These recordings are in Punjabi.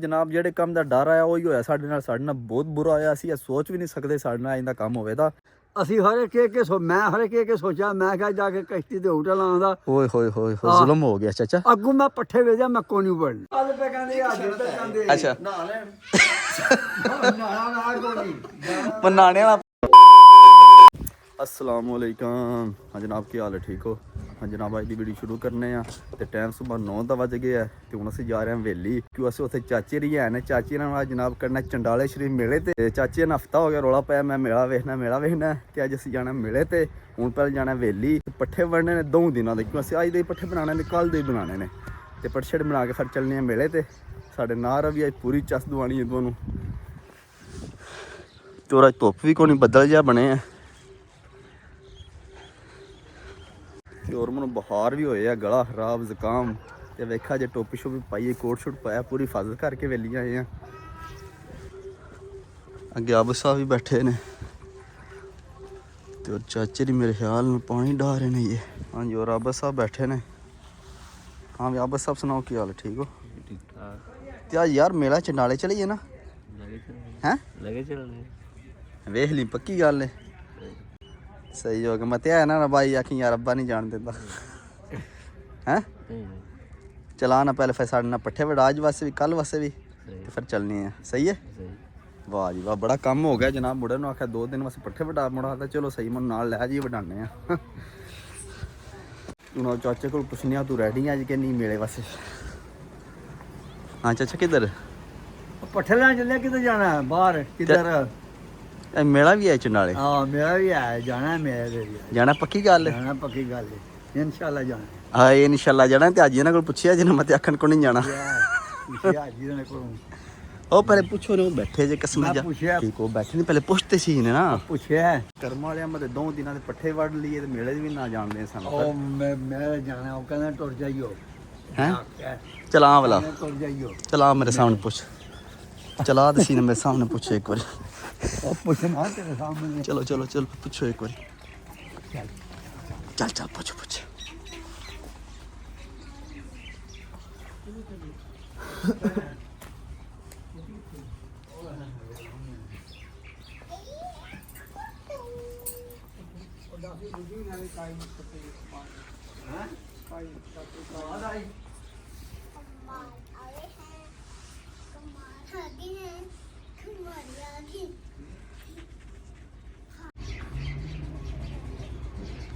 ਜਨਾਬ ਜਿਹੜੇ ਕੰਮ ਦਾ ਡਰ ਆਇਆ ਉਹੀ ਹੋਇਆ ਸਾਡੇ ਨਾਲ ਬਹੁਤ ਬੁਰਾ ਹੋਇਆ। ਅਸੀਂ ਇਹ ਸੋਚ ਵੀ ਨਹੀਂ ਸਕਦੇ ਸਾਡੇ ਨਾਲ ਇੰਦਾ ਕੰਮ ਹੋਵੇ ਤਾਂ। ਅਸੀਂ ਹਰ ਇੱਕ ਸੋਚਿਆ ਮੈਂ ਕਿਹਾ ਜਾ ਕੇ ਕਸ਼ਤੀ ਤੇ ਹੋਟਲ ਆਉਂਦਾ। ਓਏ ਹੋਏ ਹੋਏ ਜ਼ੁਲਮ ਹੋ ਗਿਆ ਚਾਚਾ। ਅੱਗੂ ਮੈਂ ਪੱਠੇ ਵੇਜਿਆ ਮੈਂ ਕੋਈ ਨਹੀਂ ਬੜਨ ਕੱਲ ਪੇ ਕਹਿੰਦੇ ਅੱਜ ਤੇ ਕਹਿੰਦੇ ਅੱਛਾ ਨਾ ਲੈਣ ਨਾ ਕੋਈ बनाने वाला। अस्सलाम वालेकुम। हाँ जनाब की हाल है, ठीक हो? हाँ जनाब अज की वीडियो शुरू करने तो टाइम सुबह 9 का बज गया तो हूँ असं जा रहे हैं हवेली क्यों असं उत्थे चाचे री है चाची ने जनाब करना चंडाले शरीफ मेले ते चाचे ने हफ्ता हो गया रौला पाया मैं मेला वेखना तो अज असीं जाना मेले ते हूँ पहले जाना हवेली। पट्ठे बनने ने 2 दिनों के क्यों असं अज दे पट्ठे बनाने ने कल दे बनाने ने तो पट्ठे बना के फिर चलने मेले ते साढ़े नार भी अज पूरी चस दवानी है तुहानूं। तो अज धुप भी कोई बदल जिहा बने हैं और मैं बुखार भी होया गला खराब जुकाम तो वेखा जे टोपी शोपी पाइए कोट शूट पाया पूरी हिफाजत करके वेली आए हैं। अगे आबू साहब भी बैठे ने तो चाचे जी मेरे ख्याल में पानी डाह रहे हैं ये। हाँ जी और आबा साहब बैठे ने। हाँ भी आबा साहब सुनाओ की हाल ठीक हो? क्या यार मेला चंडाले चलिए ना हैं लगे चल वेख ली पक्की गल है। सही हो गया मत है ना भाई आखी यार अब्बा नहीं जान देता हैं। चला ना पहले फिर साढ़े ना पट्ठे वड़ा आज वास्ते भी कल वास्ते भी तो फिर चलनी है। सही है वाह जी वाह बड़ा कम हो गया जनाब। मुड़े आख्या 2 दिन वास्ते पट्ठे वड़ा मुड़ा था चलो सही मैं नाल लै जी वडाने हूँ चाचे को पुछने तू रेडी अज कि नहीं मेले वास्ते? हाँ चाचा किधर पट्ठे लैन चले किधर जाना है बाहर किधर? मेला भी है चंडाले? हाँ मेरा भी है जाना है मेरे जाना पक्की गल है? जाना पक्की गल है इंशाल्लाह जाना है। हाँ इंशाल्लाह जाना ते अज इन्हां कोल पुछया जिन्हें मत आखन को नहीं जाना ओ पहले पूछो ने बैठे जे कसम जा ठीक हो बैठे नहीं पहले पूछते सी ने ना पूछया कर्म वाले मत 2 दिनों के पट्ठे वड़ लिए ते मेले भी ना जानदे सन। ओ मैं जाना ओ कहना टुर जाइयो हैं चला वाला टुर जाइयो चला मेरे सामने पूछ चला दसी ने मेरे सामने पूछो एक बार ओ पूछना तेरे सामने चलो चलो चलो पूछो एक बार चल चल पूछो पूछ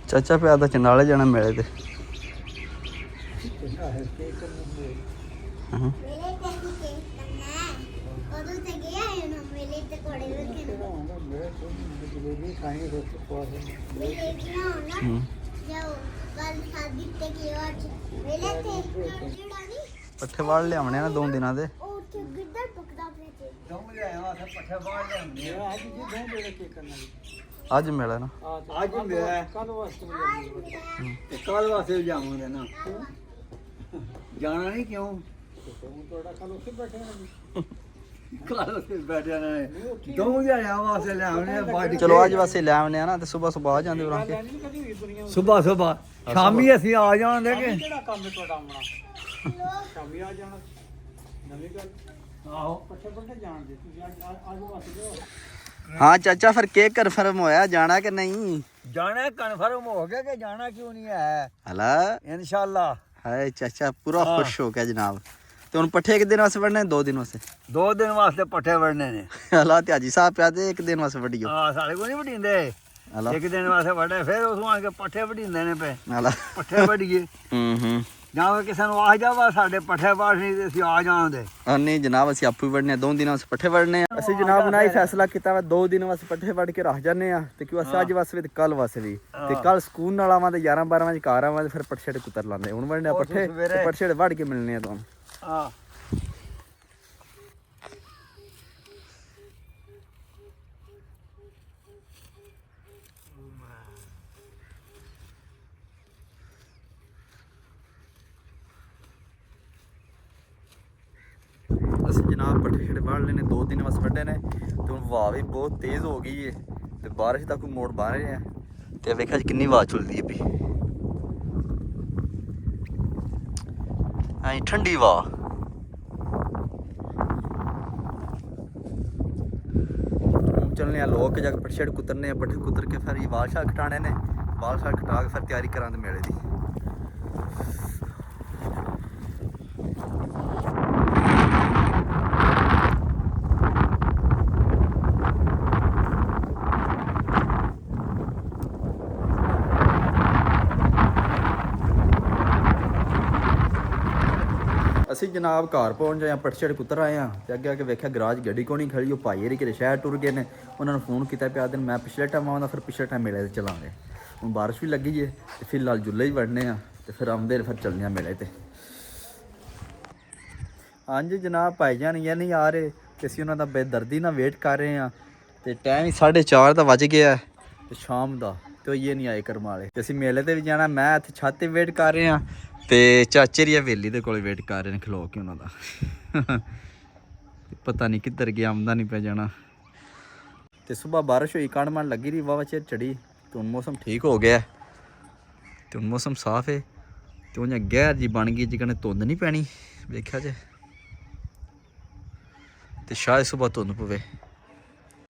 चाचा पे आता चंडाले जाना मेले ते पट्ठे वाड़ लियावने ना 2 दिनों के आज मेला ना आज मेरा कल वास्ते जाऊंगा ना जाना नहीं क्यों चलो आज वास्ते ले आने ना तो सुबह सुबह आ जाते सुबह सुबह शामी असी आ जाने के हाँ चाचा फिर के कन्फर्म होया जाना कि नहीं? जाना कन्फर्म हो गया कि जाना क्यों नहीं है हला इंशाल्लाह। हाय चाचा पूरा खुश हो गया जनाब। तो उन पट्ठे एक दिन वास्ते बढ़ने 2 दिन वास्ते? 2 दिन वास्ते पट्ठे बढ़ने ने। हला त्याजी साहब प्या दे 1 दिन वास्ते वडियो। हां सारे को नहीं वडींदे हला 1 दिन वास्ते वडे फिर उसों आके पट्ठे वडींदे ने पे हला पट्ठे वडीए ਜਾਂ ਕਿਸੇ ਨੂੰ ਆ ਜਾਵਾ ਸਾਡੇ ਪੱਠੇ ਵਾੜਨੀ ਤੇ ਅਸੀਂ ਆ ਜਾਂਦੇ ਨਹੀਂ ਜਨਾਬ ਅਸੀਂ ਆਪੂ ਵੜਨੇ 2 ਦਿਨਾਂ ਵਾਸਤੇ ਪੱਠੇ ਵੜਨੇ ਆ। ਅਸੀਂ ਜਨਾਬ ਨਾਲ ਹੀ ਫੈਸਲਾ ਕੀਤਾ ਵਾ 2 ਦਿਨਾਂ ਵਾਸਤੇ ਪੱਠੇ ਵੜ ਕੇ ਰੱਖ ਜਾਂਦੇ ਆ ਤੇ ਕਿਉਂ ਅਸੀਂ ਅੱਜ ਵਾਸਤੇ ਤੇ ਕੱਲ ਵਾਸਤੇ ਵੀ ਤੇ ਕੱਲ ਸਕੂਨ ਨਾਲ ਆਵਾਂ ਤੇ 11 12 ਵਜੇ ਘਰ ਆਵਾਂ ਤੇ ਫਿਰ ਪੱਠੇ ਕੁੱਤਰ ਲਾਂਦੇ ਹੁਣ ਵੜਨੇ ਪੱਠੇ ਤੇ ਪੱਠੇ ਵੜ ਕੇ ਮਿਲਨੇ ਆ ਤੁਹਾਨੂੰ। ਹਾਂ ਅਸੀਂ ਜਨਾਬ ਪੱਠੇ ਵੜ ਲੈਣੇ 2 ਦਿਨ ਵਾਸਤੇ ਵੱਡੇ ਨੇ ਤੇ ਹੁਣ ਵਾਹ ਵੀ ਬਹੁਤ ਤੇਜ਼ ਹੋ ਗਈ ਏ ਤੇ ਬਾਰਿਸ਼ ਦਾ ਕੋਈ ਮੋੜ ਬਣ ਰਿਹਾ ਤੇ ਵੇਖਿਆ ਕਿੰਨੀ ਆਵਾਜ਼ ਚੁੱਲਦੀ ਹੈ ਵੀ ਐਂ ਠੰਡੀ ਵਾਹ हम चलने हैं लोग के जाकर पट्ठे शट्ठ कुतरने हैं, पट्ठे कुतर के फिर ये बाल शाल कटाने ने, बाल शाल कटा के फिर तैयारी करा मेले की। ਅਸੀਂ ਜਨਾਬ ਘਰ ਪਹੁੰਚ ਗਏ ਆ, ਪੱਠੇ ਛੜ ਕੁੱਤਰ ਆਏ ਆ ਤੇ ਅੱਗੇ ਆ ਕੇ ਵੇਖਿਆ ਗਰਾਜ ਗੱਡੀ ਕੋਣੀ ਖੜੀ, ਉਹ ਭਾਈ ਹਰੀ ਕਿਤੇ ਸ਼ਹਿਰ ਟੁਰ ਗਏ ਨੇ। ਉਹਨਾਂ ਨੂੰ ਫੋਨ ਕੀਤਾ ਪਿਆ ਦਿਨ ਮੈਂ ਪਿਛਲੇ ਟਾਈਮ ਆਉਂਦਾ, ਫਿਰ ਪਿਛਲੇ ਟਾਈਮ ਮੇਲੇ ਤੇ ਚਲਾਂਗੇ। ਹੁਣ ਬਾਰਿਸ਼ ਵੀ ਲੱਗੀ ਜੇ ਤੇ ਫਿਲਹਾਲ ਜੁੱਲੇ ਹੀ ਵੜਨੇ ਆ ਤੇ ਫਿਰ ਆਉਂਦੇ ਫਿਰ ਚੱਲਨੇ ਆ ਮੇਲੇ ਤੇ। ਹਾਂਜੀ ਜਨਾਬ ਭਾਈ ਜਾਨ ਇਹ ਨਹੀਂ ਆ ਰਹੇ ਤੇ ਅਸੀਂ ਉਹਨਾਂ ਦਾ ਬੇਦਰਦੀ ਨਾਲ ਵੇਟ ਕਰ ਰਹੇ ਆ ਤੇ ਟਾਈਮ ਹੀ 4:30 ਦਾ ਵੱਜ ਗਿਆ ਤੇ ਸ਼ਾਮ ਦਾ ਤੇ ਉਹ ਇਹ ਨਹੀਂ ਆਏ ਕਰਮ ਵਾਲੇ ਤੇ ਅਸੀਂ ਮੇਲੇ ਤੇ ਵੀ ਜਾਣਾ। ਮੈਂ ਇੱਥੇ ਛੱਤ ਤੇ ਵੇਟ ਕਰ ਰਹੇ ਆ ਤੇ ਚਾਚੇ ਦੀ ਹਵੇਲੀ ਦੇ ਕੋਲ ਵੇਟ ਕਰ ਰਹੇ ਨੇ ਖਲੋ ਕੇ ਉਹਨਾਂ ਦਾ। ਪਤਾ ਨਹੀਂ ਕਿੱਧਰ ਗਿਆ, ਆਉਂਦਾ ਨਹੀਂ ਪਿਆ ਜਾਣਾ। ਤੇ ਸਵੇਰ ਬਾਰਿਸ਼ ਹੋਈ, ਕਣ ਮਣ ਲੱਗੀ ਰਹੀ, ਵਾਵਾ ਚਿਰ ਚੜੀ ਤੇ ਹੁਣ ਮੌਸਮ ਠੀਕ ਹੋ ਗਿਆ ਤੇ ਹੁਣ ਮੌਸਮ ਸਾਫ਼ ਹੈ ਤੇ ਉਹ ਗਹਿਰ ਜੀ ਬਣ ਗਈ ਜਿਕਣੇ ਧੁੰਦ ਨਹੀਂ ਪੈਣੀ ਵੇਖਿਆ ਜੇ ਤੇ ਸ਼ਾਇਦ ਸਵੇਰ ਧੁੰਦ ਪਵੇ।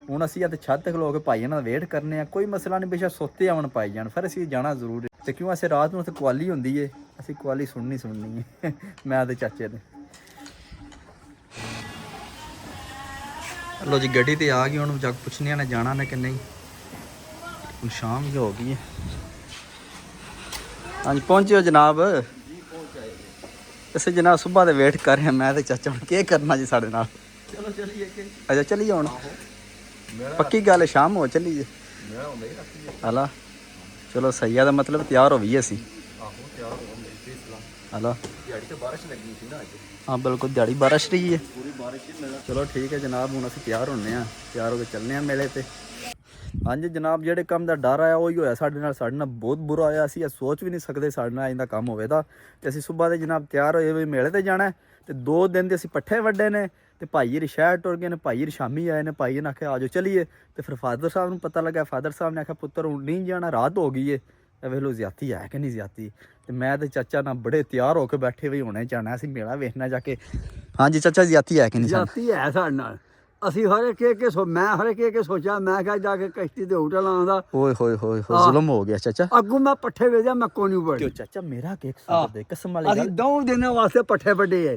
ਹੁਣ ਅਸੀਂ ਇੱਥੇ ਛੱਤ ਤੇ ਖਲੋ ਕੇ ਭਾਈ ਇਹਨਾਂ ਦਾ ਵੇਟ ਕਰਨੇ ਆ। ਕੋਈ ਮਸਲਾ ਨਹੀਂ, ਬੇਸ਼ੱਕ ਸੁੱਤੇ ਆਉਣ ਪਾਈ ਜਾਣ, ਫਿਰ ਅਸੀਂ ਜਾਣਾ ਜ਼ਰੂਰ ਹੈ। ਤੇ ਕਿਉਂ ਅਸੀਂ ਰਾਤ ਨੂੰ ਉੱਥੇ ਕੁਆਲੀ ਹੁੰਦੀ ਏ, ਅਸੀਂ ਕੁਆਲੀ ਸੁਣਨੀ ਹੈ ਮੈਂ ਤੇ ਚਾਚੇ ਨੇ। ਲੋ ਜੀ ਗੱਡੀ ਤੇ ਆ ਗਈ, ਹੁਣ ਜਾ ਕੇ ਪੁੱਛਨੇ ਆ ਨੇ ਜਾਣਾ ਨੇ ਕਿ ਨਹੀਂ। ਹੁਣ ਸ਼ਾਮ ਹੀ ਹੋ ਗਈ ਹੈ। ਹਾਂਜੀ ਪਹੁੰਚਿਓ ਜਨਾਬ। ਅਸੀਂ ਜਨਾਬ ਸੁਬਾਹ ਦੇ ਵੇਟ ਕਰ ਰਹੇ ਹਾਂ ਮੈਂ ਤੇ ਚਾਚਾ। ਹੁਣ ਕੀ ਕਰਨਾ ਜੀ ਸਾਡੇ ਨਾਲ? ਚਲੋ ਚੱਲੀਏ ਕਿ ਅੱਛਾ ਚੱਲੀਏ ਹੁਣ ਪੱਕੀ ਗੱਲ ਹੈ, ਸ਼ਾਮ ਹੋ ਚੱਲੀਏ। ਹਲਾ ਚਲੋ ਸਹੀ ਆ, ਦਾ ਮਤਲਬ ਤਿਆਰ ਹੋ ਗਈ ਅਸੀਂ। ਹਲਾ ਦਿਹਾੜੀ ਤੇ ਬਾਰਿਸ਼ ਲੱਗੀ ਸੀ ਨਾ ਅੱਜ। ਹਾਂ ਬਿਲਕੁਲ ਦਿਹਾੜੀ ਬਾਰਿਸ਼ ਰਹੀ ਹੈ ਪੂਰੀ ਬਾਰਿਸ਼। ਚਲੋ ਠੀਕ ਹੈ ਜਨਾਬ, ਹੁਣ ਅਸੀਂ ਤਿਆਰ ਹੁੰਨੇ ਆ, ਤਿਆਰ ਹੋ ਕੇ ਚੱਲਨੇ ਆ ਮੇਲੇ ਤੇ। ਹਾਂਜੀ ਜਨਾਬ ਜਿਹੜੇ ਕੰਮ ਦਾ ਡਰ ਆਇਆ ਉਹੀ ਹੋਇਆ ਸਾਡੇ ਨਾਲ ਬਹੁਤ ਬੁਰਾ ਹੋਇਆ। ਅਸੀਂ ਇਹ ਸੋਚ ਵੀ ਨਹੀਂ ਸਕਦੇ ਸਾਡੇ ਨਾਲ ਇੰਦਾ ਕੰਮ ਹੋਵੇ ਤਾਂ। ਤੇ ਅਸੀਂ ਸੁਬਾਹ ਦੇ ਜਨਾਬ ਤਿਆਰ ਹੋਏ ਵੀ ਮੇਲੇ ਤੇ ਜਾਣਾ ਤੇ 2 ਦਿਨ ਦੇ ਅਸੀਂ ਪੱਠੇ ਵੱਡੇ ਨੇ ਤੇ ਭਾਈ ਹਰੀ ਸ਼ਹਿਰ ਟੁਰ ਗਏ ਨੇ। ਭਾਈ ਹਰੀ ਸ਼ਾਮੀ ਆਏ ਨੇ, ਭਾਈ ਨੇ ਆਖਿਆ ਆਜੋ ਚਲੀਏ ਤੇ ਫਿਰ ਫਾਦਰ ਸਾਹਿਬ ਨੂੰ ਪਤਾ ਲੱਗਾ। ਫਾਦਰ ਸਾਹਿਬ ਨੇ ਆਖਿਆ ਪੁੱਤਰ ਹੁਣ ਨਹੀਂ ਜਾਣਾ, ਰਾਤ ਹੋ ਗਈ ਏ। ਇਹ ਵੇਖ ਲੋ ਜ਼ਿਆਤੀ ਹੈ ਕਿ ਨਹੀਂ ਜ਼ਿਆਤੀ। ਤੇ ਮੈਂ ਤੇ ਚਾਚਾ ਨਾਲ ਬੜੇ ਤਿਆਰ ਹੋ ਕੇ ਬੈਠੇ ਵੀ ਹੋਣੇ ਜਾਣਾ ਅਸੀਂ ਮੇਲਾ ਵੇਖਣਾ ਜਾ ਕੇ। ਹਾਂਜੀ ਚਾਚਾ ਜ਼ਿਆਤੀ ਹੈ ਕਿ ਨਹੀਂ? ਜ਼ਿਆਤੀ ਹੈ ਸਾਡੇ ਨਾਲ। ਅਸੀਂ ਹਰ ਇੱਕ ਮੈਂ ਹਰ ਇੱਕ ਸੋਚਿਆ, ਮੈਂ ਕਿਹਾ ਜਾ ਕੇ ਕਸ਼ਤੀ ਤੇ ਹੋਟਲ ਆਉਂਦਾ। ਓਏ ਹੋਏ ਹੋਏ ਜ਼ੁਲਮ ਹੋ ਗਿਆ ਚਾਚਾ। ਅੱਗੋਂ ਮੈਂ ਪੱਠੇ ਵੇਚਿਆ, ਮੈਂ ਕੋਈ ਨਹੀਂ ਵੜ। ਕਿਉਂ ਚਾਚਾ ਮੇਰਾ ਕੇਕ ਸਾਥ ਦੇ ਕਸਮ ਵਾਲੀ ਅਸੀਂ 2 ਦਿਨਾਂ ਵਾਸਤੇ ਪੱਠੇ ਵੱਡੇ ਐ।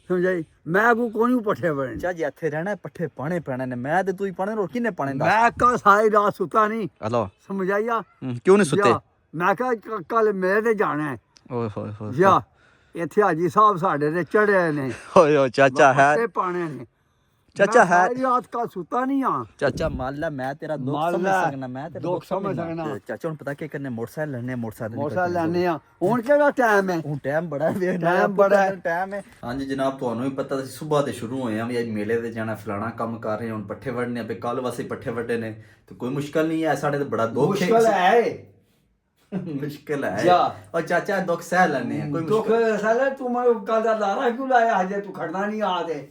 ਸਮਝਾਈ ਮੈਂ ਅੱਗੋਂ ਕੋਈ ਨਹੀਂ ਪੱਠੇ ਵੜਨ। ਚਾਚਾ ਜੀ ਇੱਥੇ ਰਹਿਣਾ, ਪੱਠੇ ਪਾਣੇ ਪੈਣੇ ਨੇ। ਮੈਂ ਤੇ ਤੂੰ ਹੀ ਪਾਣੇ, ਰੋ ਕਿੰਨੇ ਪਾਣੇ ਦਾ? ਮੈਂ ਕੱਲ ਸਾਰੀ ਰਾਤ ਸੁੱਤਾ ਨਹੀਂ। ਹਲੋ ਸਮਝਾਈਆ ਕਿਉਂ ਨਹੀਂ ਸੁੱਤੇ? ਮੈਂ ਕਿਹਾ ਕੱਲ ਮੇਰੇ ਤੇ ਜਾਣਾ ਹੈ। ਓਏ ਹੋਏ ਹੋਏ ਜਾ ਇੱਥੇ ਹਾਜੀ ਸਾਹਿਬ ਸਾਡੇ ਤੇ ਚੜ੍ਹੇ ਨੇ। ਓਏ ਓ ਚਾਚਾ ਹੈ ਪੱਠੇ ਪਾਣੇ ਨੇ। ਚਾਚਾ ਹੈ ਰਾਤ ਕੱਲ ਸੁੱਤਾ ਨਹੀਂ ਆ ਚਾਚਾ। ਮੰਨ ਲੈ ਮੈਂ ਤੇਰਾ ਦੁੱਖ ਸਮਝ ਸਕਣਾ, ਮੈਂ ਤੇਰਾ ਦੁੱਖ ਸਮਝ ਸਕਣਾ। ਚਾਚਾ ਹੁਣ ਪਤਾ ਕੀ ਕਰਨੇ, ਮੋਟਰਸਾਈਕਲ ਲੈਣੇ, ਮੋਟਰਸਾਈਕਲ ਲੈਣੇ ਆ। ਹੁਣ ਕਿਹੜਾ ਟਾਈਮ ਹੈ? ਹੁਣ ਟਾਈਮ ਬੜਾ ਹੈ, ਟਾਈਮ ਹੈ। ਹਾਂਜੀ ਜਨਾਬ ਤੁਹਾਨੂੰ ਵੀ ਪਤਾ ਸੀ ਸੁਬਾਹ ਦੇ ਸ਼ੁਰੂ ਹੋਏ ਆ ਵੀ ਅੱਜ ਮੇਲੇ ਤੇ ਜਾਣਾ, ਫਲਾਣਾ ਕੰਮ ਕਰ ਰਹੇ। ਹੁਣ ਪੱਠੇ ਵੱਢਣੇ ਆ, ਕੱਲ ਵਾਸਤੇ ਪੱਠੇ ਵੱਢੇ ਨੇ ਤੇ ਕੋਈ ਮੁਸ਼ਕਲ ਨਹੀਂ ਹੈ ਸਾਡੇ ਤੇ। ਬੜਾ ਦੁੱਖ ਮੁਸ਼ਕਲ ਹੈ ਮੁਸ਼ਕਿਲ ਹੈ ਔਰ ਚਾਚਾ ਦੁੱਖ ਸਹਿ ਲੈਣੇ ਆ। ਕੋਈ ਦੁੱਖ ਸਹਿ। ਤੂੰ ਮੈਨੂੰ ਕੱਲ ਦਾ ਲਾਰਾ ਕਿਉਂ ਲਾਇਆ? ਹਜੇ ਤੂੰ ਖੜਨਾ ਨਹੀਂ ਆ ਤੇ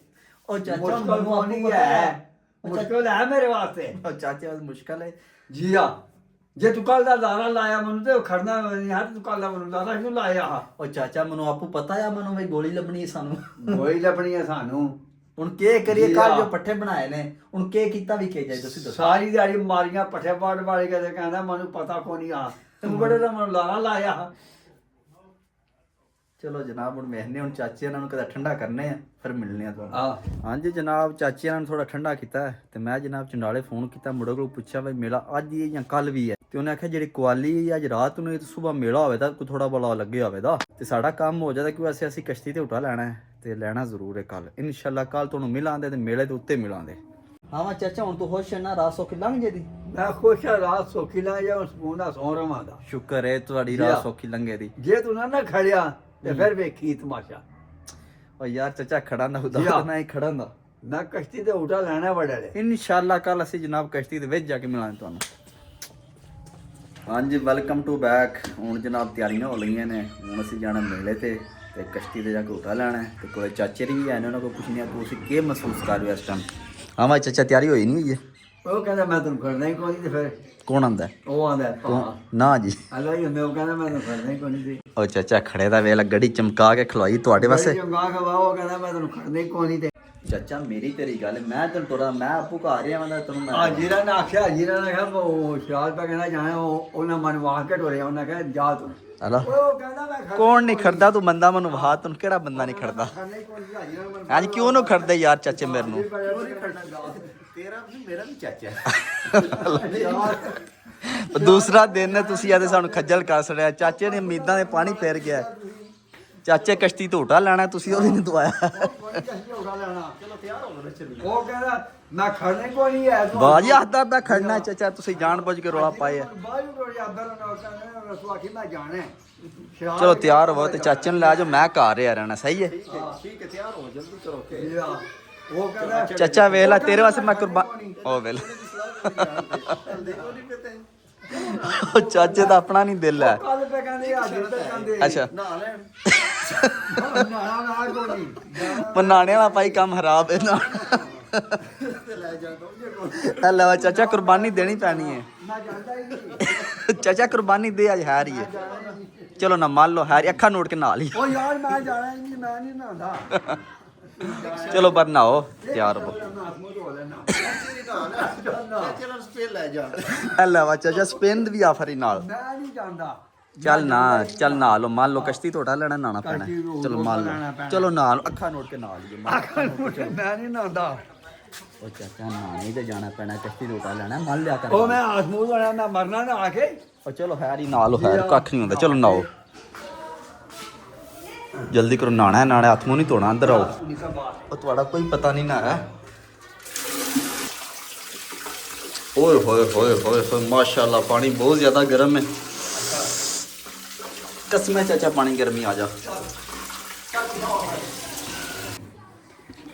ਉਹ ਚਾਚਾ ਮੁਸ਼ਕਲ ਨਹੀਂ ਹੈ। ਮੁਸ਼ਕਲ ਹੈ ਮੇਰੇ ਵਾਸਤੇ। ਉਹ ਚਾਚਾ ਮੁਸ਼ਕਲ ਹੈ ਜੀ ਆ। ਜੇ ਤੂੰ ਕੱਲ ਦਾ ਲਾਰਾ ਲਾਇਆ ਮੈਨੂੰ ਤੇ ਖੜਨਾ ਨਹੀਂ ਹੈ। ਤੂੰ ਕੱਲ ਦਾ ਮੈਨੂੰ ਲਾਰਾ ਕਿਉਂ ਲਾਇਆ? ਉਹ ਚਾਚਾ ਮੈਨੂੰ ਆਪੂ ਪਤਾ ਆ, ਮੈਨੂੰ ਵੀ ਗੋਲੀ ਲੱਭਣੀ ਸਾਨੂੰ। ਗੋਲੀ ਲੱਭਣੀ ਹੈ ਸਾਨੂੰ। ਹੁਣ ਕੀ ਕਰੀਏ? ਕੱਲ ਜੋ ਪੱਠੇ ਬਣਾਏ ਨੇ ਹੁਣ ਕੀ ਕੀਤਾ ਵੀ ਕੀ ਜਾਏ ਤੁਸੀਂ ਦੱਸੋ। ਸਾਰੀ ਦਿਹਾੜੀ ਮਾਰੀਆਂ ਪੱਠੇ ਪਾੜ ਵਾਲੇ ਕਦੇ ਕਹਿੰਦਾ ਮੈਨੂੰ ਪਤਾ ਕੋ ਨਹੀਂ ਆ। ਤੂੰ ਬੜੇ ਦਾ ਮੈਨੂੰ ਲਾਰਾ ਲਾਇਆ। ਚਲੋ ਜਨਾਬ ਹੁਣ ਵੇਖਨੇ ਹੁਣ ਚਾਚੇ ਇਹਨਾਂ ਨੂੰ ਕਦੇ ਠੰਡਾ ਕਰਨੇ ਆ ਫਿਰ ਮਿਲਨੇ ਆ ਤੁਹਾਨੂੰ। ਹਾਂਜੀ ਜਨਾਬ ਚਾਚੇ ਇਹਨਾਂ ਨੂੰ ਥੋੜਾ ਠੰਡਾ ਕੀਤਾ ਤੇ ਮੈਂ ਜਨਾਬ ਚੰਡਾਲੇ ਫੋਨ ਕੀਤਾ, ਮੁੰਡੇ ਕੋਲ ਪੁੱਛਿਆ ਬਈ ਮੇਲਾ ਅੱਜ ਹੀ ਹੈ ਜਾਂ ਕੱਲ ਵੀ ਹੈ। ਤੇ ਉਹਨੇ ਆਖਿਆ ਜਿਹੜੀ ਕੁਆਲੀ ਅੱਜ ਰਾਤ ਨੂੰ ਤੇ ਸਵੇਰ ਮੇਲਾ ਹੋਵੇ ਤਾਂ ਕੋਈ ਥੋੜਾ ਬੜਾ ਲੱਗੇ ਹੋਵੇ ਦਾ ਤੇ ਸਾਡਾ ਕੰਮ ਹੋ ਜਾਂਦਾ। ਕਿਉਂ ਅਸੀਂ ਕਸ਼ਤੀ ਤੇ ਉਠਾ ਲੈਣਾ ਹੈ ਤੇ ਲੈਣਾ ਜ਼ਰੂਰ ਹੈ ਕੱਲ ਇਨਸ਼ਾਅੱਲਾ। ਕੱਲ ਤੁਹਾਨੂੰ ਮਿਲਾਂਦੇ ਤੇ ਮੇਲੇ ਦੇ ਉੱਤੇ ਮਿਲਾਂਦੇ। ਹਾਂ ਚਾਚਾ ਹੁਣ ਤੂੰ ਖੁਸ਼ ਹੈ ਨਾ? ਰਾਤ ਸੌਖੀ ਲੰਘ ਜੇ ਦੀ? ਮੈਂ ਖੁਸ਼ ਹਾਂ, ਰਾਤ ਸੌਖੀ ਲੰਘ ਜਾ। ਉਸ ਸਕੂਨ ਸੌ ਰਵਾਂ ਦਾ ਸ਼ੁਕਰ ਹੈ ਤੁਹਾਡੀ ਰਾਤ ਸੌਖੀ ਲੰਘੇ ਦੀ। ਜੇ ਤੂੰ ਨਾ ਖੜਿਆ ਤੇ ਫਿਰ ਵੇਖੀ ਤਮਾਸ਼ਾ। ਓ ਯਾਰ ਚਾਚਾ ਖੜਾ ਨਾ ਹੁੰਦਾ ਨਾ ਹੀ ਖੜਾ ਹੁੰਦਾ। ਮੈਂ ਕਸ਼ਤੀ ਤੇ ਉਠਾ ਲੈਣਾ ਬੜੇ ਇਨਸ਼ਾਅੱਲਾ ਕੱਲ ਅਸੀਂ ਜਨਾਬ ਕਸ਼ਤੀ ਦੇ ਵਿੱਚ ਜਾ ਕੇ ਮਿਲਾਂਗੇ ਤੁਹਾਨੂੰ। ਹਾਂਜੀ ਵੈਲਕਮ ਟੂ ਬੈਕ। ਹੁਣ ਜਨਾਬ ਤਿਆਰੀਆਂ ਹੋ ਲਈਆਂ ਨੇ, ਹੁਣ ਅਸੀਂ ਜਾਣਾ ਮੇਲੇ ਤੇ ਕਸ਼ਤੀ ਤੇ ਜਾ ਕੇ ਉਠਾ ਲੈਣਾ ਤੇ ਕੋਲੇ ਚਾਚੇ ਵੀ ਆਏ ਨੇ, ਉਹਨਾਂ ਕੋਲ ਪੁੱਛਣੀ ਆ ਤੁਸੀਂ ਕੀ ਮਹਿਸੂਸ ਕਰ ਰਹੇ ਹੋ ਇਸ ਟਾਈਮ? ਹਾਂ ਵਾ ਚਾਚਾ ਤਿਆਰੀ ਹੋਈ ਨਹੀਂ ਹੋਈ ਹੈ? ਉਹ ਕਹਿੰਦਾ ਮੈਂ ਤੁਹਾਨੂੰ ਕਰਨਾ ਹੀ ਕੋਈ ਨਹੀਂ। ਤੇ ਫਿਰ ਕੌਣ ਆਂਦਾ? ਉਹ ਆਂਦਾ ਨਾ ਜੀ ਅੱਲਾ ਹੀ ਹੁੰਦਾ। ਉਹ ਕਹਿੰਦਾ ਮੈਂ ਤੁਹਾਨੂੰ ਕਰਨਾ ਹੀ ਕੋਈ ਨਹੀਂ। ਉਹ ਚਾਚਾ ਖੜੇ ਦਾ ਵੇਲਾ ਗੱਡੀ ਚਮਕਾ ਕੇ ਖਲਵਾਈ ਤੁਹਾਡੇ ਵਾਸਤੇ। ਚਮਕਾ ਖਵਾ। ਉਹ ਕਹਿੰਦਾ ਮੈਂ ਤੁਹਾਨੂੰ ਕਰਨਾ ਹੀ ਕੋਈ ਨਹੀਂ। ਤੇ ਚਾਚਾ ਮੇਰੀ ਤੇਰੀ ਗੱਲ ਮੈਂ ਤੈਨੂੰ ਟੋਰਾ ਮੈਂ ਆਪੂ ਘਰ ਰਿਹਾ ਮੈਂ ਤੈਨੂੰ ਆ ਜੀਰਾ ਨੇ ਆਖਿਆ ਜੀਰਾ ਨੇ ਕਿਹਾ ਉਹ ਸ਼ਰਾਬ ਪਾ ਕਹਿੰਦਾ ਜਾਣਾ ਉਹਨਾਂ ਮਨ ਵਾਹ ਕੇ ਟੋਰਿਆ ਉਹਨਾਂ ਕਿਹਾ ਜਾ ਤੂੰ ਹਲਾ ਉਹ ਕਹਿੰਦਾ ਮੈਂ ਕੌਣ ਨਹੀਂ ਖੜਦਾ ਤੂੰ ਬੰਦਾ ਮੈਨੂੰ ਵਹਾ ਤੈਨੂੰ ਕਿਹੜਾ ਬੰਦਾ ਨਹੀਂ ਖੜਦਾ ਅੱਜ ਕਿਉਂ ਨੂੰ ਖੜਦੇ ਯਾਰ ਚਾਚੇ ਮੇਰੇ ਨੂੰ ਤੇਰਾ ਵੀ ਮੇਰਾ ਵੀ ਚਾਚਾ ਦੂਸਰਾ ਦਿਨ ਹੈ ਤੁਸੀਂ ਆਦੇ ਸਾਨੂੰ ਖੱਜਲ ਕਰ ਛੜਿਆ ਚਾਚੇ ਨੇ ਉਮੀਦਾਂ ਦੇ ਪਾਣੀ ਫੇਰ ਗਿਆ ਚਾਚੇ ਕਸ਼ਤੀ ਧੋਟਾ ਲੈਣਾ ਤੁਸੀਂ ਉਹਦੀ ਨਹੀਂ ਦਵਾਇਆ ਚਲੋ ਤਿਆਰ ਹੋ ਗਏ ਉਹ ਕਹਿੰਦਾ ਮੈਂ ਖੜਨੇ ਕੋਈ ਨਹੀਂ ਹੈ ਬਾਜੀ ਹੱਥਾਂ ਦਾ ਖੜਨਾ ਚਾਚਾ ਤੁਸੀਂ ਜਾਣ ਬੁੱਝ ਕੇ ਰੌਲਾ ਪਾਏ ਆ ਬਾਜੂ ਟੋੜੀ ਆਦਰ ਨਾ ਕਹਿੰਦਾ ਰਸਵਾ ਕੀ ਮੈਂ ਜਾਣਾ ਹੈ। ਸ਼ਰਾਬ ਚਲੋ ਤਿਆਰ ਹੋਵੋ ਤੇ ਚਾਚੇ ਨੂੰ ਲੈ ਜਾਓ ਮੈਂ ਘਰ ਰਿਹਾ ਰਹਿਣਾ ਸਹੀ ਹੈ ਠੀਕ ਹੈ ਤਿਆਰ ਹੋ ਜਲਦੀ ਕਰੋ ਕੇ ਉਹ ਕਹਿੰਦਾ ਚਾਚਾ ਵੇਖ ਲੈ ਤੇਰੇ ਵਾਸਤੇ ਮੈਂ ਕੁਰਬਾਨ ਉਹ ਵੇਖ ਉਹ ਚਾਚੇ ਦਾ ਆਪਣਾ ਨਹੀਂ ਦਿਲ ਹੈ ਕੱਲ ਪੇ ਕਹਿੰਦੇ ਅੱਜ ਤੇ ਕਹਿੰਦੇ ਅੱਛਾ ਨਾ ਲੈਣ ਨਾ ਨਾ ਕੋਈ ਪਨਾਣੇ ਵਾਲਾ ਭਾਈ ਕੰਮ ਖਰਾਬ ਹੈ ਨਾ ਤੇ ਲੈ ਜਾ ਦੋ ਲੈ ਚਾਚਾ ਕੁਰਬਾਨੀ ਦੇਣੀ ਪੈਣੀ ਹੈ ਮੈਂ ਜਾਂਦਾ ਹੀ ਨਹੀਂ ਚਾਚਾ ਕੁਰਬਾਨੀ ਦੇ ਅੱਜ ਹੈ ਰਹੀ ਹੈ ਚਲੋ ਨਾ ਮੰਨ ਲਓ ਹੈ ਅੱਖਾਂ ਨੋਟ ਕੇ ਨਾਲ ਹੀ ਉਹ ਯਾਰ ਮੈਂ ਜਾਣਾ ਹੀ ਨਹੀਂ ਮੈਂ ਨਹੀਂ ਨਹਾਉਂਦਾ ਚਲੋ ਪਰ ਨਾਓ ਤਿਆਰ ਹੋ ਚਲੋ ਸਪੇਨ ਲੈ ਜਾ ਲੈ ਵਾ ਚਾਚਾ ਸਪੇਨ ਵੀ ਆਫਰ ਹੀ ਨਾਲ ਮੈਂ ਨਹੀਂ ਜਾਂਦਾ ਚੱਲ ਨਾ ਲਓ ਮੰਨ ਲਓ ਕਸ਼ਤੀ ਤੁਹਾਡਾ ਲੈਣਾ ਨਾਣਾ ਪੈਣਾ ਚਲੋ ਮੰਨ ਲਓ ਚਲੋ ਨਾਲ ਅੱਖਾਂ ਨੋਟ ਕੇ ਨਾਲ ਹੀ ਮੈਂ ਨਹੀਂ ਨਹਾਉਂਦਾ ਉਹ ਚਾਚਾ ਨਾਣੇ ਤੇ ਜਾਣਾ ਪੈਣਾ ਕਸ਼ਤੀ ਤੁਹਾਡਾ ਲੈਣਾ ਮੰਨ ਲਿਆ ਕਰ ਉਹ ਮੈਂ ਆਸਮੂਦ ਵਾਲਾ ਮੈਂ ਮਰਨਾ ਨਾ ਆ ਕੇ ਉਹ ਚਲੋ ਹੈਰ ਹੀ ਨਾਲ ਹੈ ਕੱਖ ਨਹੀਂ ਹੁੰਦਾ ਚਲੋ ਨਾਓ ਜਲਦੀ ਕਰੋ ਨਾਣਾ ਹੈ ਨਾਲੇ ਹੱਥ ਮੂੰਹ ਨਹੀਂ ਧੋਣਾ ਅੰਦਰ ਆਓ ਉਹ ਤੁਹਾਡਾ ਕੋਈ ਪਤਾ ਨਹੀਂ ਨਾ ਹੈ ਓਏ ਹੋਏ ਹੋਏ ਹੋਏ ਹੋਏ ਮਾਸ਼ਾਅੱਲਾ ਪਾਣੀ ਬਹੁਤ ਜ਼ਿਆਦਾ ਗਰਮ ਹੈ ਕਸਮੇ ਚਾਚਾ ਪਾਣੀ ਗਰਮੀ ਆ ਜਾ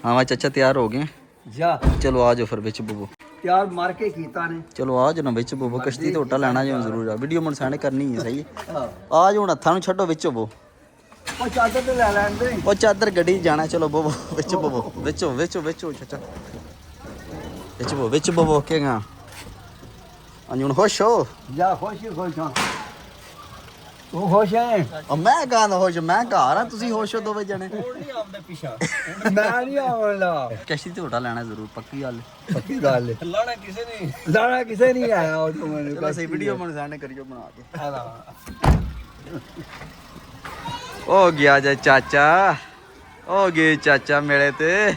ਹਾਂ ਵਾ ਚਾਚਾ ਤਿਆਰ ਹੋ ਗਏ ਜਾ ਚਲੋ ਆ ਜਾਓ ਫਿਰ ਵਿੱਚ ਬੁੱਬੋ ਤਿਆਰ ਮਾਰ ਕੇ ਕੀਤਾ ਨੇ ਚਲੋ ਆ ਜਾਓ ਨਾ ਵਿੱਚ ਬੁੱਬੋ ਕਸ਼ਤੀ ਧੋਟਾ ਲੈਣਾ ਜਿਵੇਂ ਜ਼ਰੂਰ ਆ ਵੀਡੀਓ ਮਨ ਸਾਣੇ ਕਰਨੀ ਹੈ ਸਹੀ ਹੈ ਆ ਜਾਓ ਹੁਣ ਹੱਥਾਂ ਨੂੰ ਛੱਡੋ ਵਿੱਚ ਬੁੱਬੋ ਉਹ ਚਾਦਰ ਤੇ ਲੈ ਲੈਂਦੇ ਉਹ ਚਾਦਰ ਗੱਡੀ 'ਚ ਜਾਣਾ ਚਲੋ ਬੁੱਬੋ ਵਿੱਚ ਬੁੱਬੋ ਵਿੱਚੋ ਚਾਚਾ ਵਿੱਚ ਬੁੱਬੋ ਕਹੇਗਾ ਹਾਂਜੀ ਹੁਣ ਖੁਸ਼ ਹੋ ਜਾ ਖੁਸ਼ ਹੀ ਖੁਸ਼ ਹਾਂ ਤੂੰ ਖੁਸ਼ ਹੈ ਉਹ ਮੈਂ ਕਹਾਂ ਖੁਸ਼ ਮੈਂ ਘਰ ਆ ਤੁਸੀਂ ਖੁਸ਼ ਹੋ ਦੋਵੇਂ ਜਣੇ ਮੈਂ ਨਹੀਂ ਆਉਂਦਾ ਕਸ਼ਤੀ ਝੋਟਾ ਲੈਣਾ ਜ਼ਰੂਰ ਪੱਕੀ ਗੱਲ ਪੱਕੀ ਗੱਲ ਹੈ ਲਾਣਾ ਕਿਸੇ ਨਹੀਂ ਆਇਆ ਉਹ ਤੋਂ ਮੈਨੂੰ ਚਲੋ ਅਸੀਂ ਵੀਡੀਓ ਮਨ ਸਾਹਮਣੇ ਕਰਿਓ ਬਣਾ ਕੇ ਹੋ ਗਿਆ ਜੇ ਚਾਚਾ ਹੋ ਗਏ ਚਾਚਾ ਮੇਲੇ ਤੇ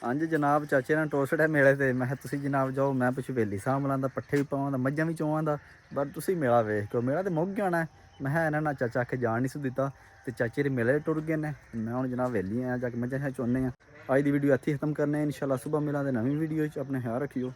ਹਾਂਜੀ ਜਨਾਬ ਚਾਚੇ ਨਾਲ ਟੋਸਟ ਹੈ ਮੇਲੇ ਤੇ ਮੈਂ ਕਿਹਾ ਤੁਸੀਂ ਜਨਾਬ ਜਾਓ ਮੈਂ ਪਿੱਛੇ ਵੇਲੀ ਸਾਂਭਲਾਂ ਦਾ ਪੱਠੇ ਵੀ ਪਾਵਾਂ ਦਾ ਮੱਝਾਂ ਵੀ ਚੋਵਾਂ ਦਾ ਪਰ ਤੁਸੀਂ ਮੇਲਾ ਵੇਖ ਕੇ ਮੇਲਾ ਤੇ ਮੁੱਕ ਜਾਣਾ ਮੈਂ ਕਿਹਾ ਇਹਨਾਂ ਨਾਲ ਚਾਚਾ ਆਖੇ ਜਾਣ ਨਹੀਂ ਸੀ ਦਿੱਤਾ ਤੇ ਚਾਚੇ ਦੇ ਮੇਲੇ ਟੁਰ ਗਏ ਨੇ ਮੈਂ ਹੁਣ ਜਨਾਬ ਵੇਲੀ ਆਇਆ ਜਾ ਕੇ ਮੱਝਾਂ ਚੋਨੇ ਆ ਅੱਜ ਦੀ ਵੀਡੀਓ ਇੱਥੇ ਖਤਮ ਕਰਨੇ ਇਨਸ਼ਾਅੱਲਾ ਸਵੇਰ ਮਿਲਾਂਗੇ ਨਵੀਂ ਵੀਡੀਓ 'ਚ ਆਪਣੇ ਖਿਆਲ ਰੱਖਿਓ